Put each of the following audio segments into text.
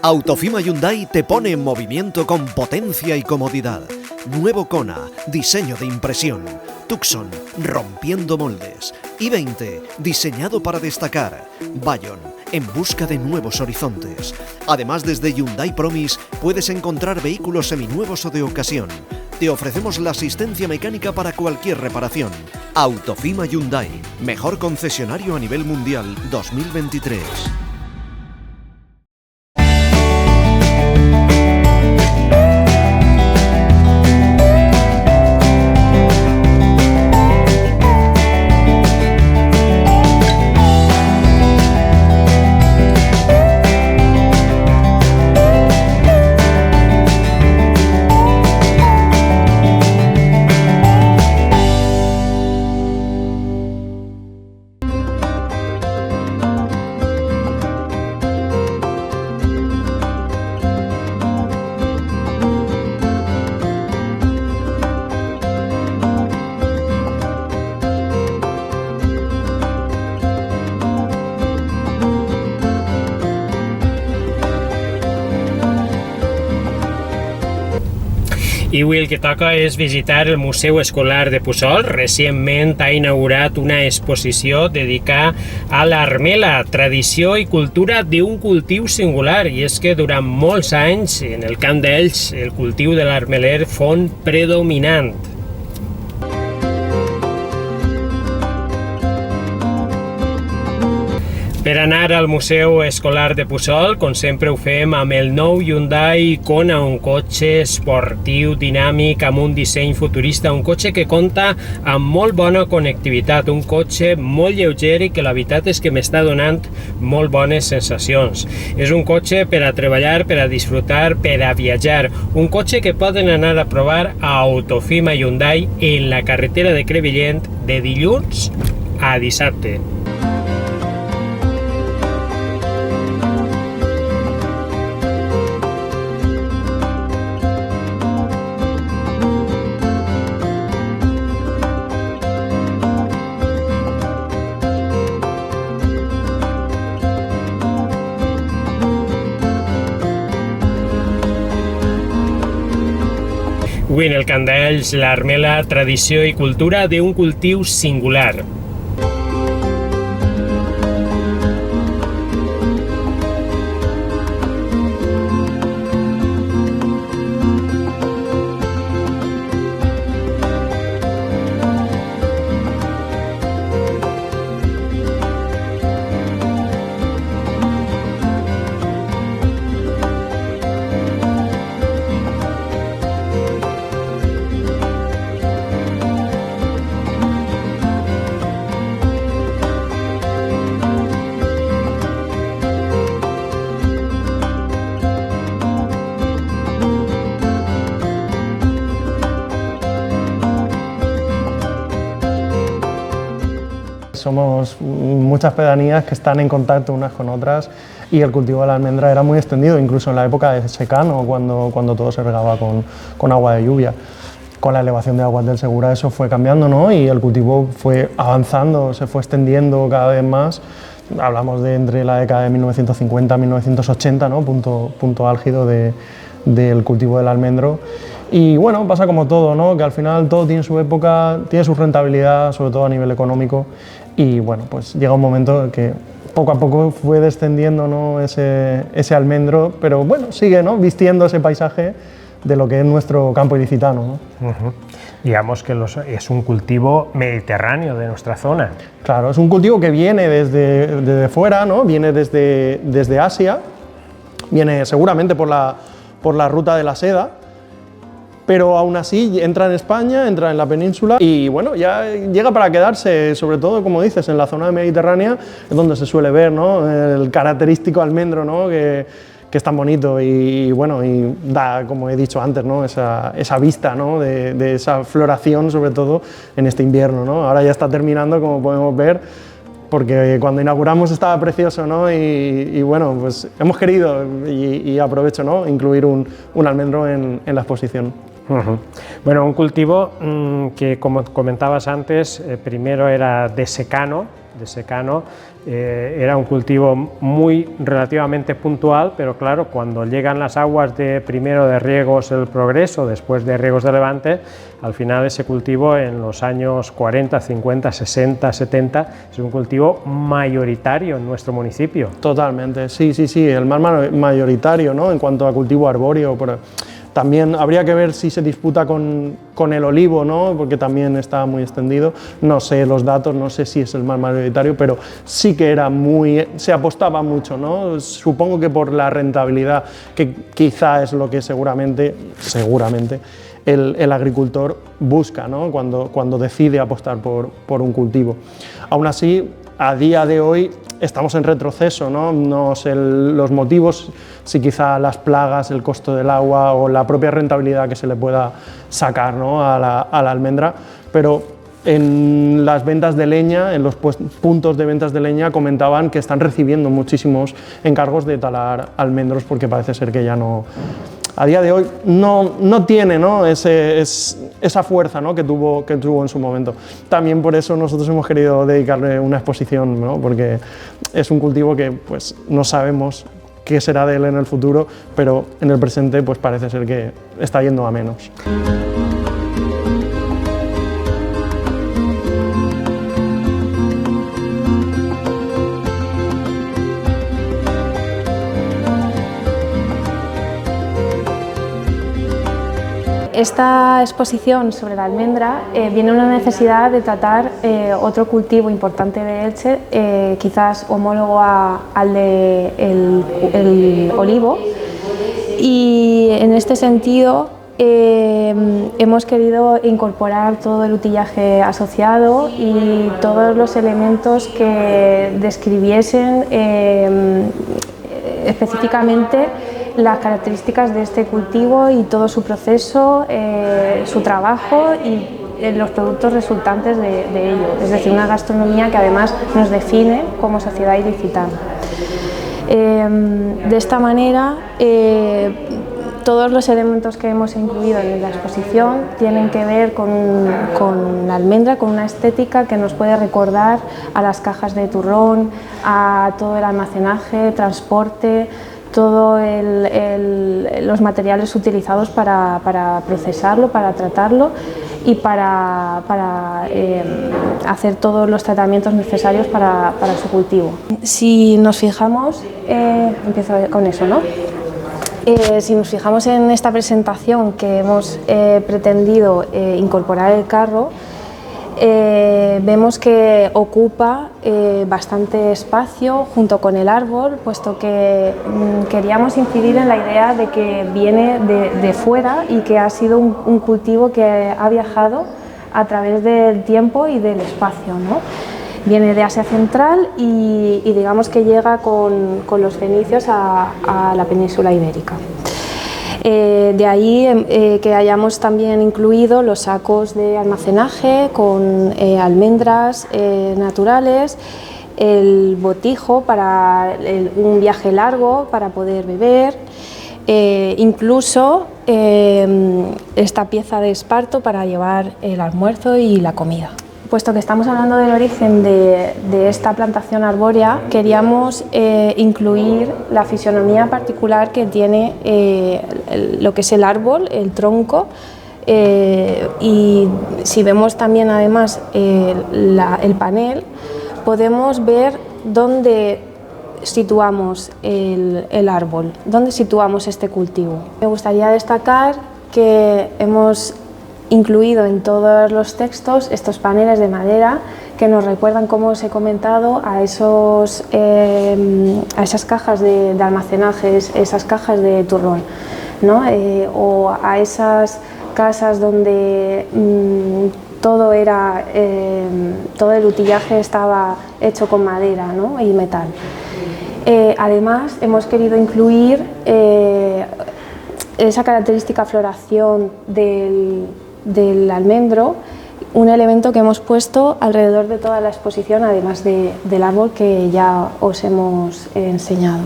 Autofima Hyundai te pone en movimiento con potencia y comodidad. Nuevo Kona, diseño de impresión. Tucson, rompiendo moldes. i20, diseñado para destacar. Bayon, en busca de nuevos horizontes. Además, desde Hyundai Promise puedes encontrar vehículos seminuevos o de ocasión. Te ofrecemos la asistencia mecánica para cualquier reparación. Autofima Hyundai, mejor concesionario a nivel mundial 2023. I avui el que toca és visitar el Museu Escolar de Puçol. Recentment ha inaugurat una exposició dedicada a l'armela, tradició i cultura d'un cultiu singular. I és que durant molts anys en el Camp d'Elx el cultiu de l'armeler fon predominant. Per anar al Museu Escolar de Puçol, com sempre ho fem amb el nou Hyundai Kona, un cotxe esportiu, dinàmic, amb un disseny futurista, un cotxe que compta amb molt bona connectivitat, un cotxe molt lleuger i que la veritat és que m'està donant molt bones sensacions. És un cotxe per a treballar, per a disfrutar, per a viatjar, un cotxe que poden anar a provar a Autofima Hyundai en la carretera de Crevillent de dilluns a dissabte. Avui en el Camp d'Elx, l'armela, tradició i cultura d'un cultiu singular. Somos muchas pedanías que están en contacto unas con otras y el cultivo de la almendra era muy extendido, incluso en la época de secano, cuando todo se regaba con agua de lluvia. Con la elevación de aguas del Segura eso fue cambiando, ¿no? Y el cultivo fue avanzando, se fue extendiendo cada vez más. Hablamos de entre la década de 1950 y 1980, ¿no? Punto álgido del cultivo del almendro. Y bueno, pasa como todo, ¿no? Que al final todo tiene su época, tiene su rentabilidad, sobre todo a nivel económico. Y bueno, pues llega un momento que poco a poco fue descendiendo, ¿no? ese almendro, pero bueno, sigue, ¿no? Vistiendo ese paisaje de lo que es nuestro campo ilicitano, ¿no? Digamos que es un cultivo mediterráneo de nuestra zona. Claro, es un cultivo que viene desde fuera, ¿no? Viene desde Asia, viene seguramente por la ruta de la seda, pero aún así entra en España, entra en la península y bueno, ya llega para quedarse, sobre todo, como dices, en la zona mediterránea, es donde se suele ver, ¿no? El característico almendro, ¿no? que es tan bonito y bueno, y da, como he dicho antes, ¿no? esa vista, ¿no? de esa floración, sobre todo en este invierno, ¿no? Ahora ya está terminando, como podemos ver, porque cuando inauguramos estaba precioso, ¿no? Y bueno, pues hemos querido, y aprovecho, ¿no? Incluir un almendro en la exposición. Bueno, un cultivo que, como comentabas antes, primero era de secano, Era un cultivo muy relativamente puntual, pero claro, cuando llegan las aguas primero de riegos El Progreso, después de riegos de Levante, al final ese cultivo en los años 40, 50, 60, 70 es un cultivo mayoritario en nuestro municipio. Totalmente, sí, el más mayoritario, ¿no? En cuanto a cultivo arbóreo. También habría que ver si se disputa con el olivo, ¿no? Porque también está muy extendido. No sé los datos, no sé si es el más mayoritario, pero sí que se apostaba mucho, ¿no? Supongo que por la rentabilidad, que quizá es lo que seguramente el agricultor busca, ¿no? Cuando decide apostar por un cultivo. Aún así, a día de hoy estamos en retroceso, ¿no? No sé los motivos, si quizá las plagas, el costo del agua o la propia rentabilidad que se le pueda sacar, ¿no? a la almendra, pero en las ventas de leña, en los puntos de ventas de leña, comentaban que están recibiendo muchísimos encargos de talar almendros porque parece ser que ya no... A día de hoy no tiene, ¿no? esa fuerza, ¿no? que tuvo en su momento. También por eso nosotros hemos querido dedicarle una exposición, ¿no? Porque es un cultivo que pues, no sabemos qué será de él en el futuro, pero en el presente pues, parece ser que está yendo a menos. Esta exposición sobre la almendra viene una necesidad de tratar otro cultivo importante de Elche, quizás homólogo al de el olivo, y en este sentido hemos querido incorporar todo el utillaje asociado y todos los elementos que describiesen específicamente las características de este cultivo y todo su proceso, su trabajo y los productos resultantes de ello, es decir, una gastronomía que además nos define como sociedad ilicitana. De esta manera, todos los elementos que hemos incluido en la exposición tienen que ver con la almendra, con una estética que nos puede recordar a las cajas de turrón, a todo el almacenaje, transporte, todos los materiales utilizados para procesarlo, para tratarlo y para hacer todos los tratamientos necesarios para su cultivo. Si nos fijamos, empiezo con eso, ¿no? Si nos fijamos en esta presentación que hemos pretendido incorporar el carro, vemos que ocupa bastante espacio junto con el árbol, puesto que queríamos incidir en la idea de que viene de fuera y que ha sido un cultivo que ha viajado a través del tiempo y del espacio, ¿no? Viene de Asia Central y digamos que llega con los fenicios a la península ibérica. De ahí que hayamos también incluido los sacos de almacenaje con almendras naturales, el botijo para un viaje largo para poder beber, incluso esta pieza de esparto para llevar el almuerzo y la comida. Puesto que estamos hablando del origen de esta plantación arbórea, queríamos incluir la fisonomía particular que tiene lo que es el árbol, el tronco, y si vemos también además el panel, podemos ver dónde situamos el árbol, dónde situamos este cultivo. Me gustaría destacar que hemos incluido en todos los textos estos paneles de madera que nos recuerdan, como os he comentado, a esas cajas de almacenaje, esas cajas de turrón, ¿no? O a esas casas donde todo el utillaje estaba hecho con madera, ¿no? Y metal. Además, hemos querido incluir esa característica floración del almendro, un elemento que hemos puesto alrededor de toda la exposición, además del árbol que ya os hemos enseñado.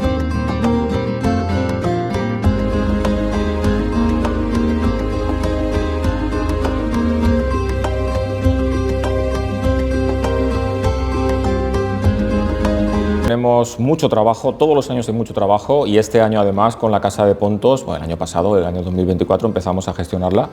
tenemos mucho trabajo, todos los años hay mucho trabajo, y este año además con la Casa de Pontos, bueno, el año pasado, el año 2024, empezamos a gestionarla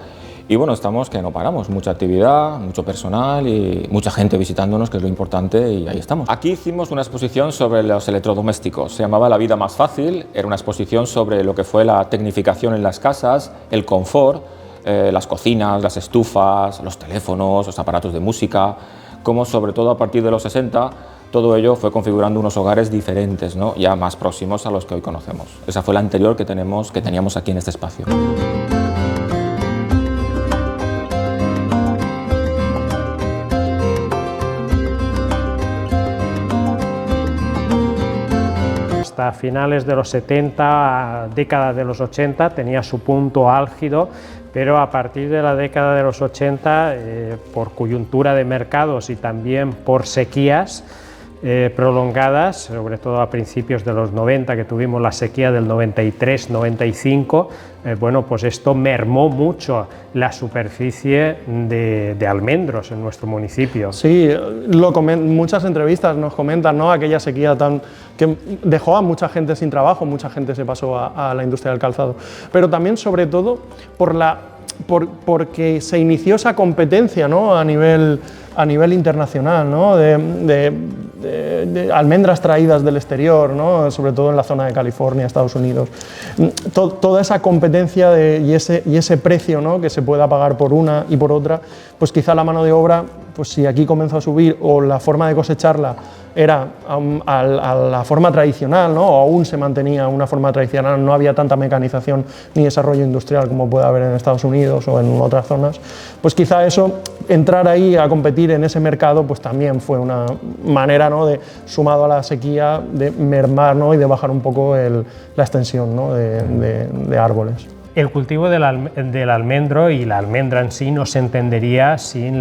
y bueno, estamos que no paramos, mucha actividad, mucho personal y mucha gente visitándonos, que es lo importante, y ahí estamos. Aquí hicimos una exposición sobre los electrodomésticos, se llamaba La vida más fácil, era una exposición sobre lo que fue la tecnificación en las casas, el confort, las cocinas, las estufas, los teléfonos, los aparatos de música, como sobre todo a partir de los 60 todo ello fue configurando unos hogares diferentes, ¿no? Ya más próximos a los que hoy conocemos. Esa fue la anterior que teníamos aquí en este espacio. Hasta finales de los 70, década de los 80, tenía su punto álgido, pero a partir de la década de los 80, por coyuntura de mercados y también por sequías prolongadas, sobre todo a principios de los 90, que tuvimos la sequía del 93-95, bueno, pues esto mermó mucho la superficie de almendros en nuestro municipio. Sí, muchas entrevistas nos comentan, ¿no?, aquella sequía que dejó a mucha gente sin trabajo, mucha gente se pasó a la industria del calzado, pero también sobre todo porque se inició esa competencia, ¿no?, a nivel internacional, ¿no?, de almendras traídas del exterior, ¿no?, sobre todo en la zona de California, Estados Unidos. Toda esa competencia y ese precio, ¿no?, que se pueda pagar por una y por otra, pues quizá la mano de obra, pues si aquí comenzó a subir o la forma de cosecharla era a la forma tradicional, ¿no?, o aún se mantenía una forma tradicional, no había tanta mecanización ni desarrollo industrial como puede haber en Estados Unidos o en otras zonas, pues quizá eso, entrar ahí a competir en ese mercado, pues también fue una manera, ¿no?, sumado a la sequía, de mermar, ¿no?, y de bajar un poco la extensión, ¿no?, de árboles. El cultivo del almendro y la almendra en sí no se entendería sin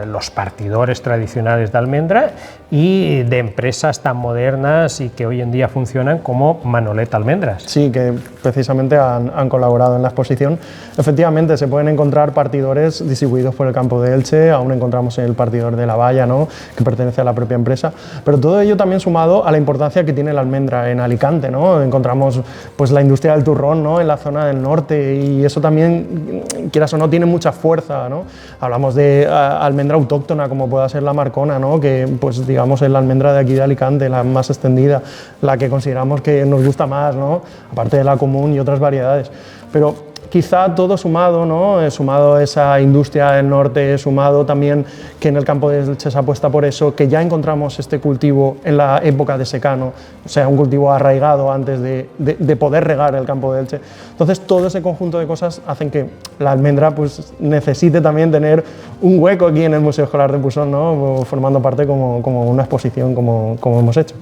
los partidores tradicionales de almendra y de empresas tan modernas y que hoy en día funcionan como Manolete Almendras. Sí, que precisamente han colaborado en la exposición. Efectivamente, se pueden encontrar partidores distribuidos por el campo de Elche, aún encontramos el partidor de La Valla, ¿no?, que pertenece a la propia empresa, pero todo ello también sumado a la importancia que tiene la almendra en Alicante, ¿no? Encontramos pues la industria del turrón, ¿no?, en la zona del norte, y eso también, quieras o no, tiene mucha fuerza, ¿no? Hablamos de almendra autóctona, como pueda ser la marcona, ¿no?, que pues digamos es la almendra de aquí de Alicante, la más extendida, la que consideramos que nos gusta más, ¿no?, aparte de la común y otras variedades. Pero quizá todo sumado, ¿no?, sumado a esa industria del norte, sumado también que en el campo de Elche se apuesta por eso, que ya encontramos este cultivo en la época de secano, o sea, un cultivo arraigado antes de poder regar el campo de Elche. Entonces, todo ese conjunto de cosas hacen que la almendra pues necesite también tener un hueco aquí en el Museo Escolar de Pusol, ¿no?, formando parte como una exposición como hemos hecho.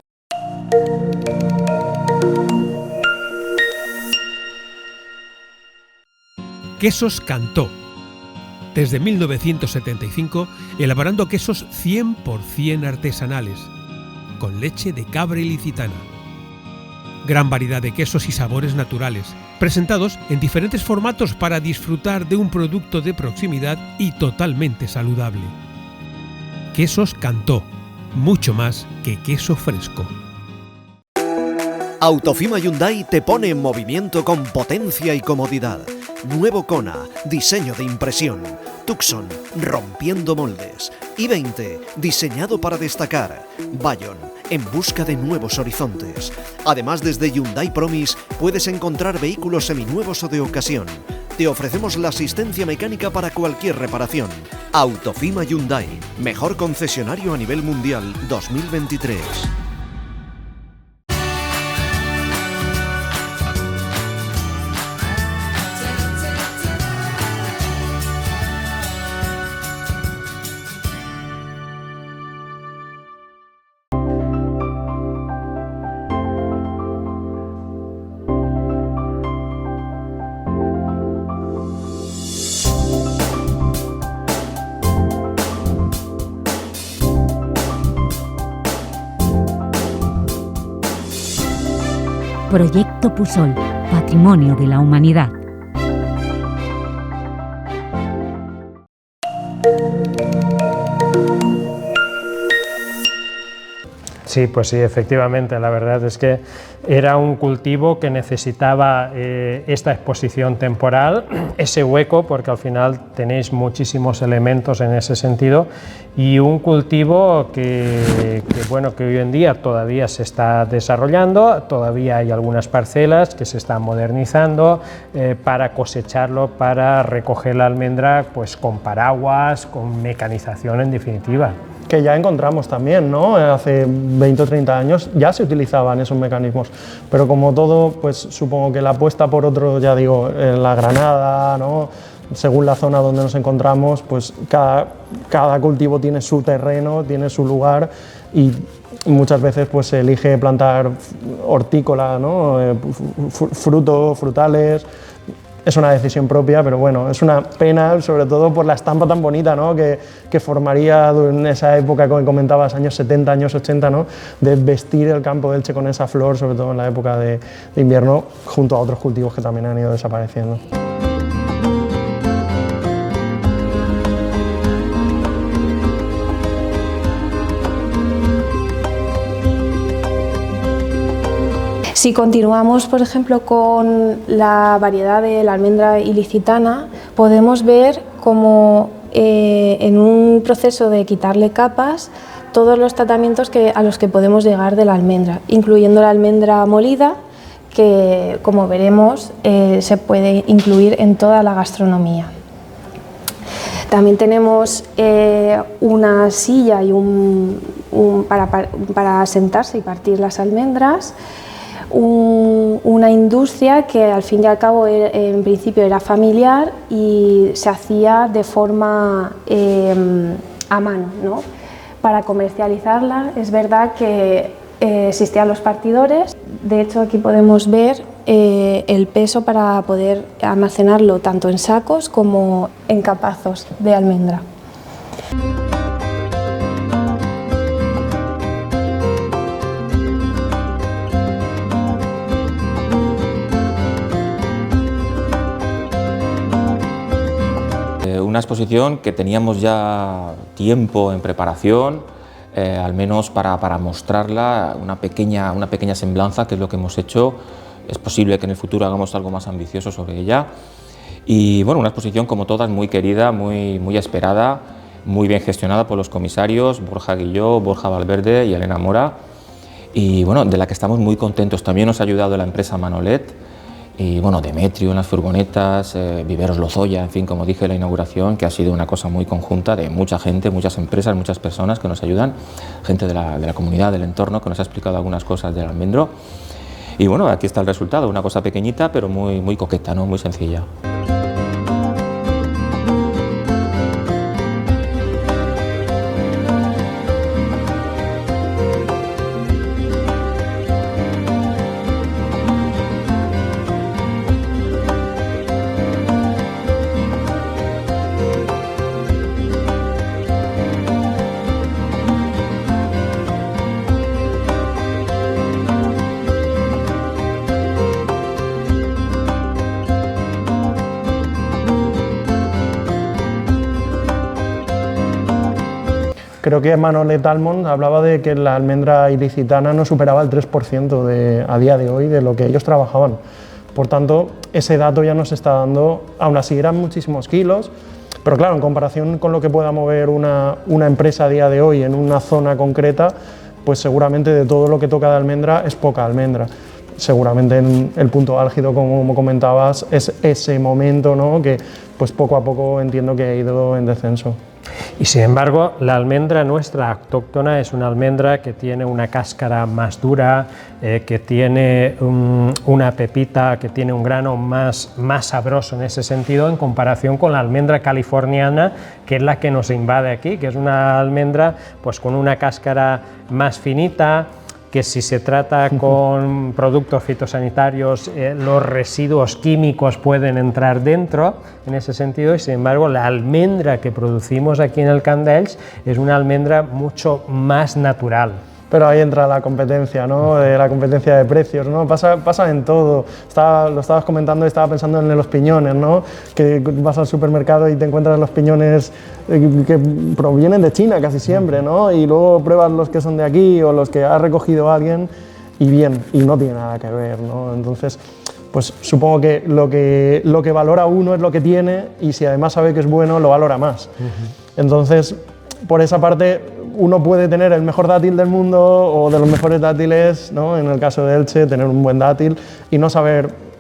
Quesos Cantó. Desde 1975, elaborando quesos 100% artesanales, con leche de cabra ilicitana. Gran variedad de quesos y sabores naturales, presentados en diferentes formatos para disfrutar de un producto de proximidad y totalmente saludable. Quesos Cantó, mucho más que queso fresco. Autofima Hyundai te pone en movimiento con potencia y comodidad. Nuevo Kona, diseño de impresión. Tucson, rompiendo moldes. i20, diseñado para destacar. Bayon, en busca de nuevos horizontes. Además, desde Hyundai Promise puedes encontrar vehículos seminuevos o de ocasión. Te ofrecemos la asistencia mecánica para cualquier reparación. Autofima Hyundai, mejor concesionario a nivel mundial 2023. Proyecto Pusol, Patrimonio de la Humanidad. Sí, pues sí, efectivamente, la verdad es que era un cultivo que necesitaba esta exposición temporal, ese hueco, porque al final tenéis muchísimos elementos en ese sentido, y un cultivo que hoy en día todavía se está desarrollando, todavía hay algunas parcelas que se están modernizando para cosecharlo, para recoger la almendra pues con paraguas, con mecanización en definitiva. Que ya encontramos también, ¿no? Hace 20 o 30 años ya se utilizaban esos mecanismos, pero como todo, pues supongo que la apuesta por otro, ya digo, la granada, ¿no? Según la zona donde nos encontramos, pues cada cultivo tiene su terreno, tiene su lugar y muchas veces pues se elige plantar hortícola, ¿no? Frutos, frutales. Es una decisión propia, pero bueno, es una pena, sobre todo por la estampa tan bonita, ¿no? que formaría en esa época, como comentabas, años 70, años 80, ¿no? De vestir el campo de Elche con esa flor, sobre todo en la época de invierno, junto a otros cultivos que también han ido desapareciendo. Si continuamos, por ejemplo, con la variedad de la almendra ilicitana, podemos ver cómo en un proceso de quitarle capas, todos los tratamientos a los que podemos llegar de la almendra, incluyendo la almendra molida, que como veremos se puede incluir en toda la gastronomía. También tenemos una silla y para sentarse y partir las almendras. Una industria que al fin y al cabo en principio era familiar y se hacía de forma a mano, ¿no? Para comercializarla es verdad que existían los partidores, de hecho aquí podemos ver el peso para poder almacenarlo tanto en sacos como en capazos de almendra. Una exposición que teníamos ya tiempo en preparación, al menos para mostrarla, una pequeña semblanza, que es lo que hemos hecho. Es posible que en el futuro hagamos algo más ambicioso sobre ella. Y bueno, una exposición como todas muy querida, muy esperada, muy bien gestionada por los comisarios Borja Guilló, Borja Valverde y Elena Mora, y bueno, de la que estamos muy contentos. También nos ha ayudado la empresa Manolet, y bueno, Demetrio en las furgonetas, Viveros Lozoya, en fin, como dije en la inauguración, que ha sido una cosa muy conjunta de mucha gente, muchas empresas, muchas personas que nos ayudan, gente de la comunidad, del entorno, que nos ha explicado algunas cosas del almendro. Y bueno, aquí está el resultado, una cosa pequeñita, pero muy coqueta, ¿no? Muy sencilla. Creo que Manolet Almond hablaba de que la almendra ilicitana no superaba el 3% a día de hoy de lo que ellos trabajaban. Por tanto, ese dato ya nos está dando, aún así eran muchísimos kilos, pero claro, en comparación con lo que pueda mover una empresa a día de hoy en una zona concreta, pues seguramente de todo lo que toca de almendra es poca almendra. Seguramente en el punto álgido, como comentabas, es ese momento, ¿no? Que pues poco a poco entiendo que ha ido en descenso. Y sin embargo, la almendra nuestra autóctona es una almendra que tiene una cáscara más dura, que tiene una pepita, que tiene un grano más sabroso en ese sentido, en comparación con la almendra californiana, que es la que nos invade aquí, que es una almendra pues con una cáscara más finita, que si se trata con productos fitosanitarios, los residuos químicos pueden entrar dentro en ese sentido, y sin embargo la almendra que producimos aquí en el Camp d'Elx es una almendra mucho más natural. pero ahí entra la competencia, ¿no? La competencia de precios, ¿no? Pasa en todo. Lo estabas comentando y estaba pensando en los piñones, ¿no? Que vas al supermercado y te encuentras los piñones que provienen de China casi siempre, ¿no? Y luego pruebas los que son de aquí o los que ha recogido alguien y bien, y no tiene nada que ver, ¿no? Entonces, pues supongo que lo que valora uno es lo que tiene, y si además sabe que es bueno, lo valora más. Entonces, por esa parte, uno puede tener el mejor dátil del mundo o de los mejores dátiles, ¿no? En el caso de Elche, tener un buen dátil y no saber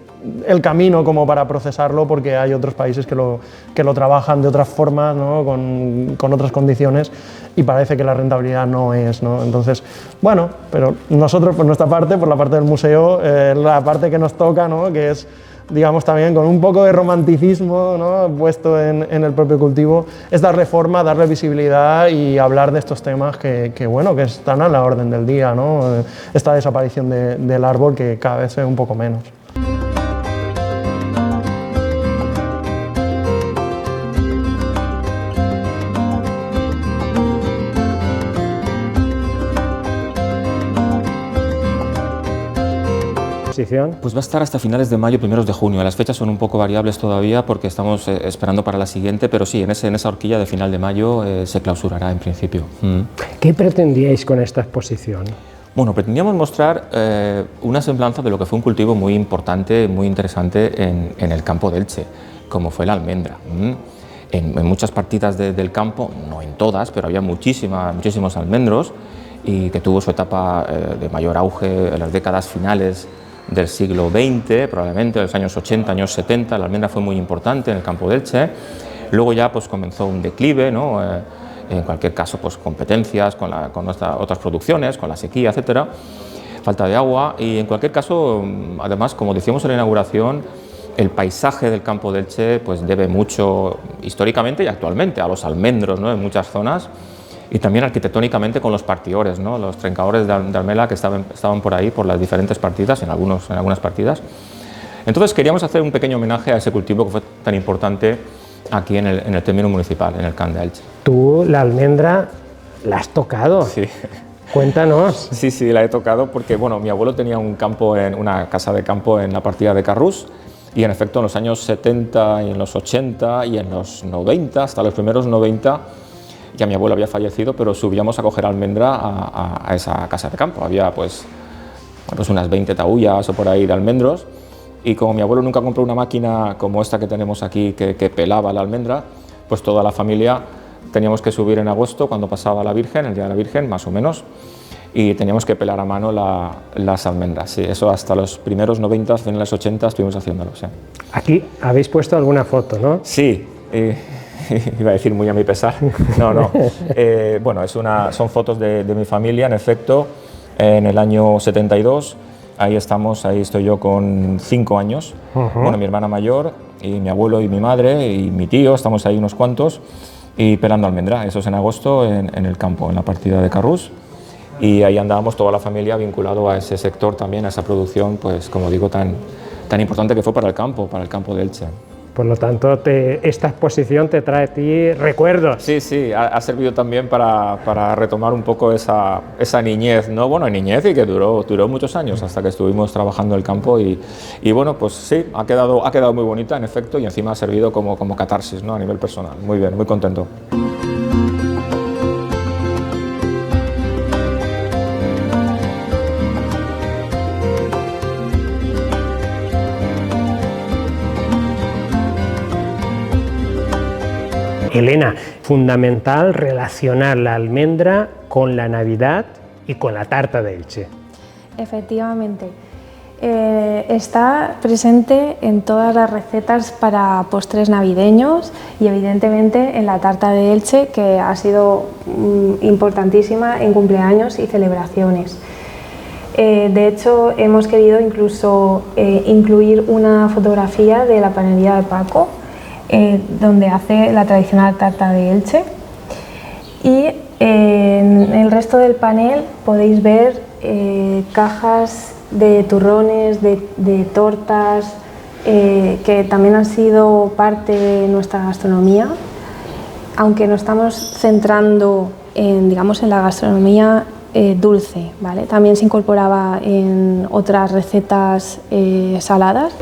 el camino como para procesarlo, porque hay otros países que lo trabajan de otras formas, ¿no? con otras condiciones, y parece que la rentabilidad no es, ¿no? Entonces, bueno, pero nosotros por nuestra parte, por la parte del museo, la parte que nos toca, ¿no? Que es, digamos, también con un poco de romanticismo, ¿no? Puesto en el propio cultivo, es darle forma, darle visibilidad y hablar de estos temas que bueno, que están a la orden del día, ¿no? Esta desaparición del árbol, que cada vez se ve un poco menos. Pues va a estar hasta finales de mayo, primeros de junio. Las fechas son un poco variables todavía porque estamos esperando para la siguiente, pero sí, en esa horquilla de final de mayo se clausurará en principio. ¿Qué pretendíais con esta exposición? Bueno, pretendíamos mostrar una semblanza de lo que fue un cultivo muy importante, muy interesante en el campo de Elche, como fue la almendra. En muchas partidas del campo, no en todas, pero había muchísimos almendros, y que tuvo su etapa de mayor auge en las décadas finales del siglo XX, probablemente en los años 80, años 70, la almendra fue muy importante en el campo de Elche. Luego ya pues comenzó un declive, ¿no? En cualquier caso, pues competencias con otras producciones, con la sequía, etcétera, falta de agua, y en cualquier caso, además, como decíamos en la inauguración, el paisaje del campo de Elche pues debe mucho históricamente y actualmente a los almendros, ¿no? En muchas zonas, y también arquitectónicamente con los partiores, ¿no? Los trencadores de almela que estaban por ahí, por las diferentes partidas, en algunas partidas. Entonces queríamos hacer un pequeño homenaje a ese cultivo que fue tan importante aquí en el término municipal, en el Camp de Elche. Tú la almendra la has tocado. Sí. Cuéntanos. Sí, la he tocado porque, bueno, mi abuelo tenía una casa de campo en la partida de Carrús, y en efecto en los años 70 y en los 80 y en los 90, hasta los primeros 90, ya mi abuelo había fallecido, pero subíamos a coger almendra a esa casa de campo. Había pues unas 20 taullas o por ahí de almendros, y como mi abuelo nunca compró una máquina como esta que tenemos aquí que pelaba la almendra, pues toda la familia teníamos que subir en agosto cuando pasaba la Virgen, el día de la Virgen más o menos, y teníamos que pelar a mano las almendras. Sí, eso hasta los primeros 90, finales 80 estuvimos haciéndolo. Sí. Aquí habéis puesto alguna foto, ¿no? Sí. Iba a decir muy a mi pesar. No. Bueno, son fotos de mi familia, en efecto, en el año 72. Ahí estoy yo con 5 años. Bueno, mi hermana mayor, y mi abuelo y mi madre y mi tío, estamos ahí unos cuantos, y pelando almendra. Eso es en agosto en el campo, en la partida de Carrús. Y ahí andábamos toda la familia vinculado a ese sector también, a esa producción, pues como digo, tan importante que fue para el campo de Elche. Por lo tanto, esta exposición te trae a ti recuerdos. Sí, ha servido también para retomar un poco esa niñez, ¿no? Bueno, niñez, y que duró muchos años hasta que estuvimos trabajando el campo, y bueno, pues sí, ha quedado muy bonita, en efecto, y encima ha servido como catarsis, ¿no? A nivel personal. Muy bien, muy contento. Elena, fundamental relacionar la almendra con la Navidad y con la tarta de Elche. Efectivamente. Está presente en todas las recetas para postres navideños y evidentemente en la tarta de Elche, que ha sido importantísima en cumpleaños y celebraciones. De hecho, hemos querido incluso incluir una fotografía de la panadería de Paco, donde hace la tradicional tarta de Elche, y en el resto del panel podéis ver cajas de turrones, de tortas, que también han sido parte de nuestra gastronomía, aunque nos estamos centrando en la gastronomía dulce, ¿vale? También se incorporaba en otras recetas saladas.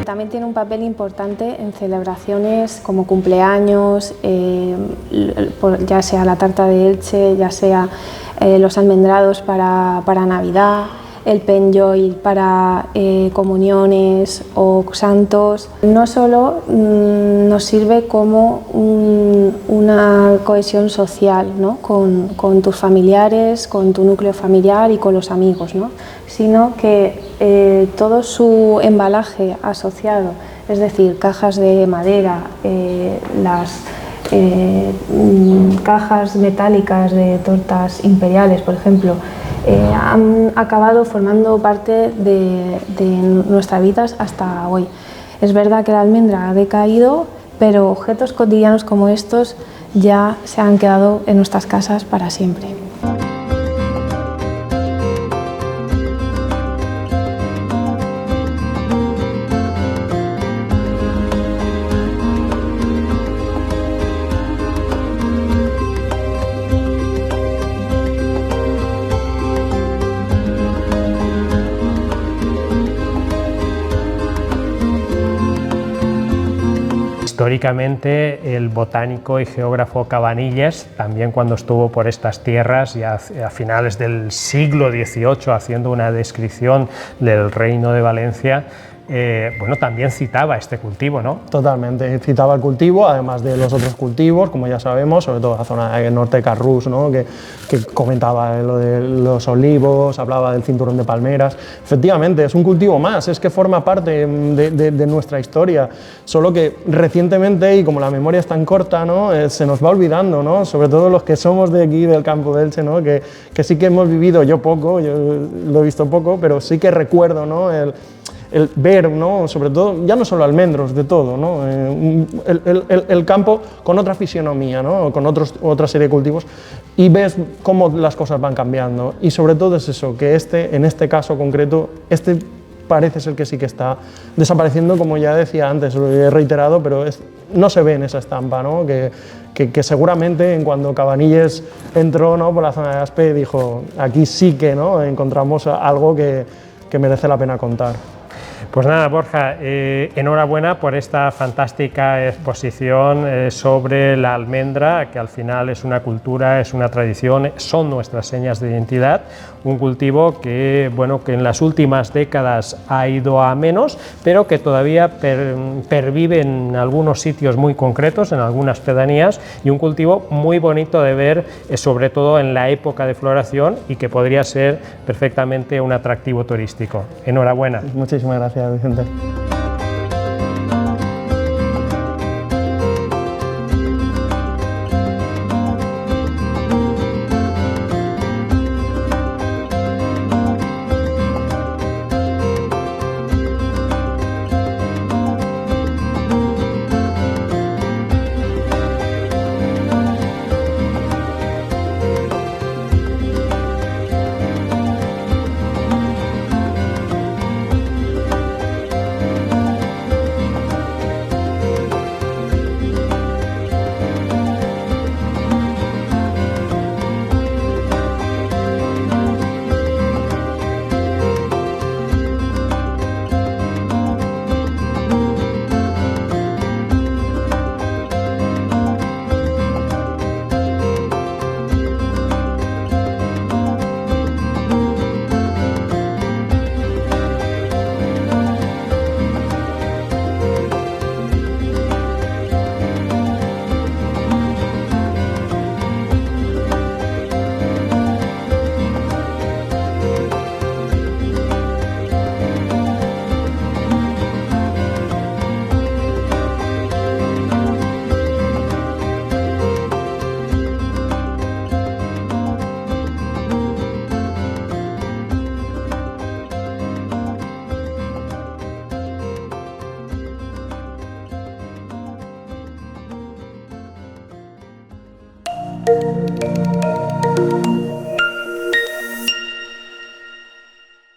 También tiene un papel importante en celebraciones como cumpleaños, ya sea la tarta de Elche, ya sea los almendrados para Navidad, el penjoy para comuniones o santos. No solo nos sirve como una cohesión social, ¿no? con tus familiares, con tu núcleo familiar y con los amigos, ¿no? Sino que todo su embalaje asociado, es decir, cajas de madera, las cajas metálicas de tortas imperiales, por ejemplo, han acabado formando parte de nuestras vidas hasta hoy. Es verdad que la almendra ha decaído, pero objetos cotidianos como estos ya se han quedado en nuestras casas para siempre. Históricamente, el botánico y geógrafo Cabanilles, también cuando estuvo por estas tierras, ya a finales del siglo XVIII, haciendo una descripción del reino de Valencia, bueno, también citaba este cultivo, ¿no? Totalmente, citaba el cultivo, además de los otros cultivos, como ya sabemos, sobre todo la zona del norte de Carrús, ¿no? que comentaba lo de los olivos, hablaba del cinturón de palmeras. Efectivamente, es un cultivo más, es que forma parte de nuestra historia, solo que recientemente, y como la memoria es tan corta, ¿no? Se nos va olvidando, ¿no? Sobre todo los que somos de aquí, del campo de Elche, ¿no? que sí que hemos vivido, yo poco, yo lo he visto poco, pero sí que recuerdo, ¿no? el ver, ¿no? Sobre todo, ya no solo almendros, de todo, ¿no? El campo con otra fisionomía, ¿no? Con otra serie de cultivos, y ves cómo las cosas van cambiando. Y sobre todo es eso, que en este caso concreto, parece ser que sí que está desapareciendo, como ya decía antes, lo he reiterado, pero no se ve en esa estampa, ¿no? Que seguramente en cuando Cabanilles entró, ¿no? por la zona de Aspe, dijo, aquí sí que, ¿no? encontramos algo que merece la pena contar. Pues nada, Borja, enhorabuena por esta fantástica exposición sobre la almendra, que al final es una cultura, es una tradición, son nuestras señas de identidad, un cultivo que, bueno, que en las últimas décadas ha ido a menos, pero que todavía pervive en algunos sitios muy concretos, en algunas pedanías, y un cultivo muy bonito de ver, sobre todo en la época de floración, y que podría ser perfectamente un atractivo turístico. Enhorabuena. Muchísimas gracias, Vicente.